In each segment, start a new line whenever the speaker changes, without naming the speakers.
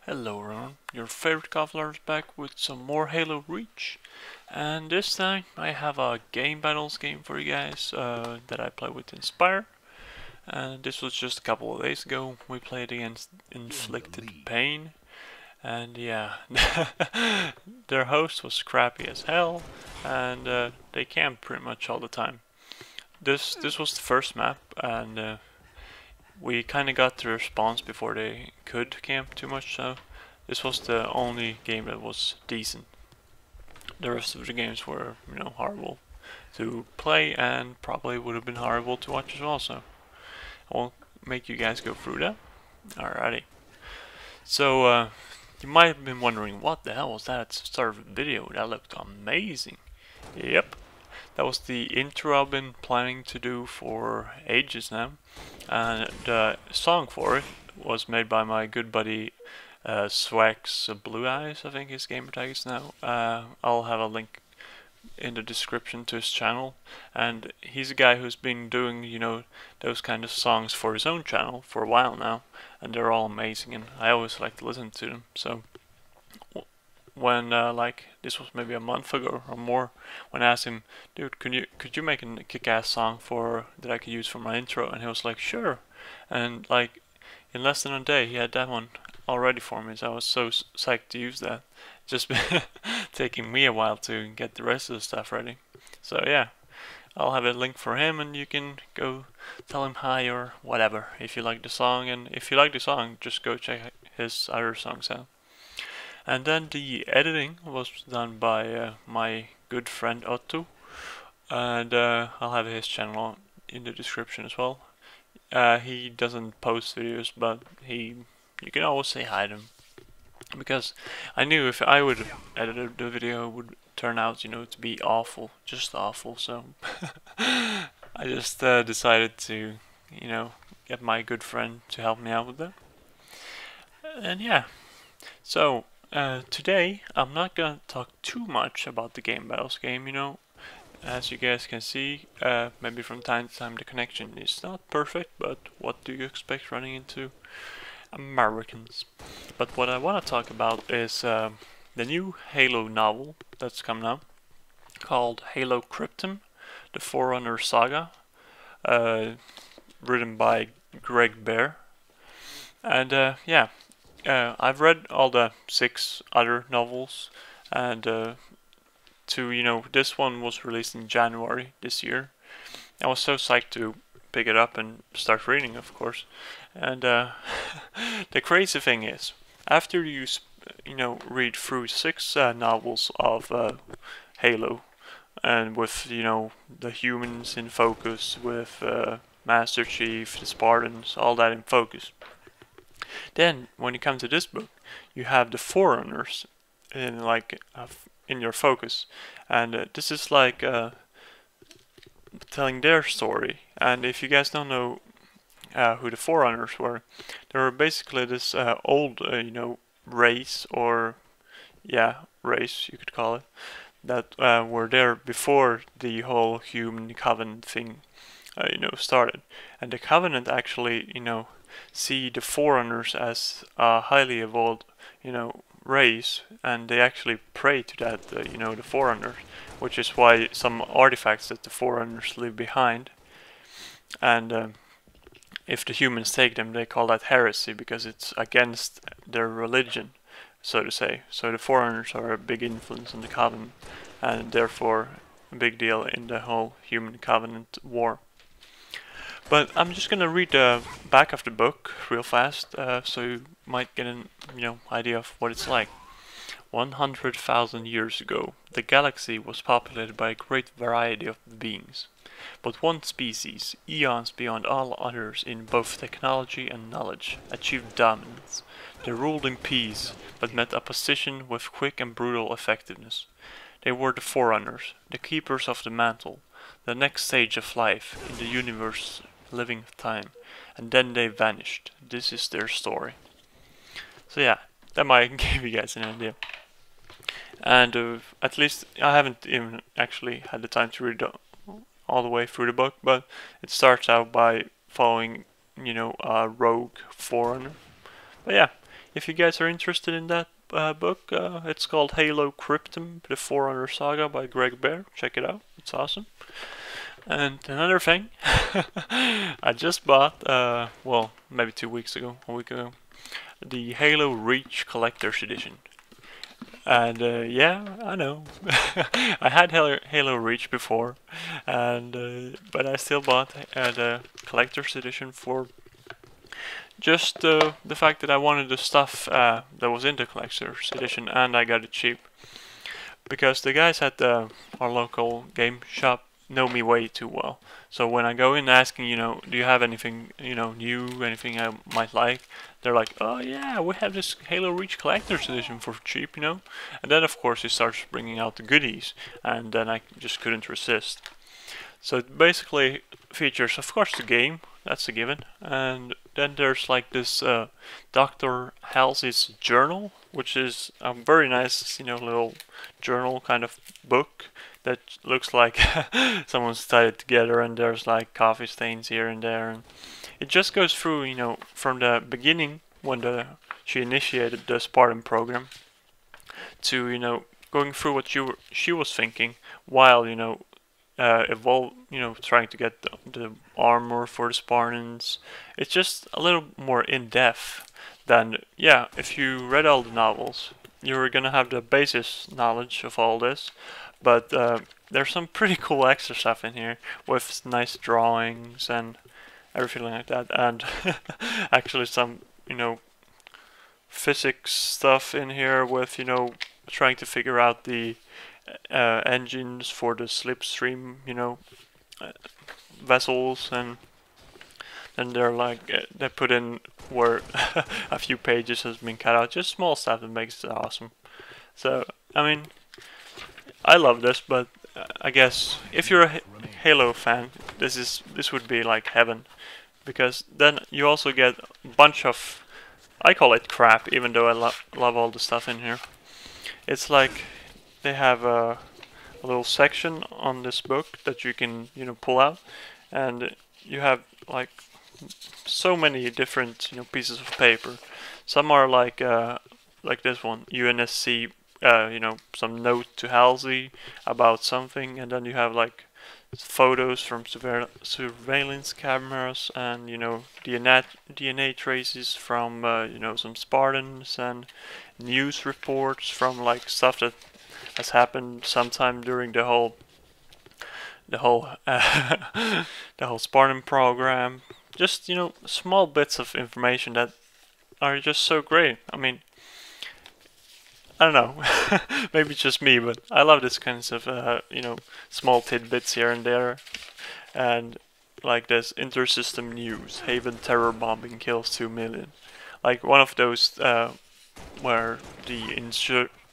Hello everyone, your favorite Cobbler is back with some more Halo Reach, and this time I have a game battles game for you guys that I play with Inspire, and this was just a couple of days ago. We played against Inflicted Pain, and yeah, their host was crappy as hell, and they camped pretty much all the time. This was the first map, and we kind of got the response before they could camp too much, so this was the only game that was decent. The rest of the games were, you know, horrible to play and probably would have been horrible to watch as well, so I won't make you guys go through that. Alrighty. So, you might have been wondering, what the hell was that at the start of the video? That looked amazing. Yep. That was the intro I've been planning to do for ages now, and the song for it was made by my good buddy Swack's Blue Eyes, I think his gamer tag is now. I'll have a link in the description to his channel, and he's a guy who's been doing, you know, those kind of songs for his own channel for a while now, and they're all amazing, and I always like to listen to them. So when like this was maybe a month ago or more, when I asked him, dude, could you make a kick-ass song for that I could use for my intro, and he was like, sure, and like in less than a day he had that one all ready for me, so I was so psyched to use that. Just been taking me a while to get the rest of the stuff ready. So yeah, I'll have a link for him, and you can go tell him hi or whatever if you like the song, and if you like the song, just go check his other songs out. And then the editing was done by my good friend Otto, and I'll have his channel in the description as well. He doesn't post videos, but you can always say hi to him, because I knew if I would edit the video, it would turn out, you know, to be awful, just awful. So I just decided to, you know, get my good friend to help me out with that. And yeah, so today I'm not gonna talk too much about the game battles game, you know. As you guys can see, maybe from time to time the connection is not perfect, but what do you expect running into Americans? But what I want to talk about is the new Halo novel that's coming out, called Halo Cryptum, the Forerunner Saga, written by Greg Bear. And yeah, I've read all the 6 other novels, and you know, this one was released in January this year. I was so psyched to pick it up and start reading, of course. And the crazy thing is, after you know, read through 6 novels of Halo, and with, you know, the humans in focus, with Master Chief, the Spartans, all that in focus, then when you come to this book, you have the Forerunners in like in your focus, and this is like telling their story. And if you guys don't know who the Forerunners were, they were basically this old, you know, race, or yeah, race you could call it, that were there before the whole human covenant thing, you know, started. And the covenant actually, you know, see the Forerunners as a highly evolved, you know, race, and they actually pray to that, you know, the Forerunners, which is why some artifacts that the Forerunners leave behind, and if the humans take them, they call that heresy, because it's against their religion, so to say. So the Forerunners are a big influence on the Covenant, and therefore a big deal in the whole human Covenant war. But I'm just gonna read the back of the book real fast, so you might get an, you know, idea of what it's like. 100,000 years ago, the galaxy was populated by a great variety of beings. But one species, eons beyond all others in both technology and knowledge, achieved dominance. They ruled in peace, but met opposition with quick and brutal effectiveness. They were the forerunners, the keepers of the mantle, the next stage of life in the universe living time, and then they vanished. This is their story. So yeah, that might give you guys an idea. And at least I haven't even actually had the time to read all the way through the book, but it starts out by following, a rogue forerunner. But yeah, if you guys are interested in that book, it's called Halo Cryptum, The Forerunner Saga by Greg Bear. Check it out, it's awesome. And another thing, I just bought, well, maybe 2 weeks ago, a week ago, the Halo Reach Collector's Edition. And yeah, I know, I had Halo Reach before, and but I still bought the Collector's Edition for just the fact that I wanted the stuff that was in the Collector's Edition, and I got it cheap. Because the guys at our local game shop know me way too well. So when I go in asking, do you have anything, new, anything I might like, they're like, oh yeah, we have this Halo Reach Collector's Edition for cheap, And then of course he starts bringing out the goodies, and then I just couldn't resist. So it basically features, of course, the game, that's a given, and then there's like this Dr. Halsey's journal, which is a very nice, little journal kind of book that looks like someone's tied it together, and there's like coffee stains here and there, and it just goes through, from the beginning when she initiated the Spartan program to, going through what she was thinking while, trying to get the armor for the Spartans. It's just a little more in-depth than, yeah, if you read all the novels, you're gonna have the basis knowledge of all this, but there's some pretty cool extra stuff in here with nice drawings and everything like that, and actually some, physics stuff in here with, trying to figure out the engines for the slipstream, vessels, and then they're like, they put in where a few pages has been cut out, just small stuff that makes it awesome. So, I mean, I love this, but I guess if you're a Halo fan, this would be like heaven, because then you also get a bunch of, I call it crap, even though I love all the stuff in here. It's like they have a little section on this book that you can, pull out, and you have like so many different, pieces of paper. Some are like this one, UNSC, some note to Halsey about something, and then you have like photos from surveillance cameras, and DNA traces from some Spartans, and news reports from like stuff that has happened sometime during the whole the whole Spartan program. Just small bits of information that are just so great. I mean, I don't know, maybe it's just me, but I love this kinds of small tidbits here and there, and like this intersystem news: Haven terror bombing kills 2 million. Like one of those where the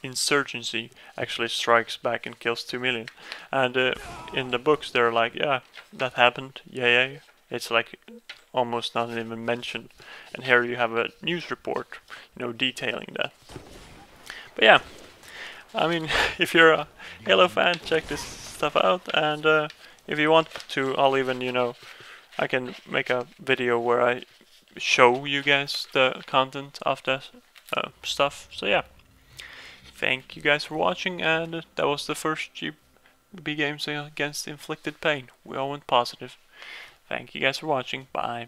insurgency actually strikes back and kills 2 million. And in the books they're like, yeah, that happened, yeah. It's like almost not even mentioned. And here you have a news report, detailing that. But yeah, I mean, if you're a Halo fan, check this stuff out. And if you want to, I'll even, I can make a video where I show you guys the content of the stuff. So yeah, thank you guys for watching, and that was the first GB games against Inflicted Pain. We all went positive. Thank you guys for watching. Bye.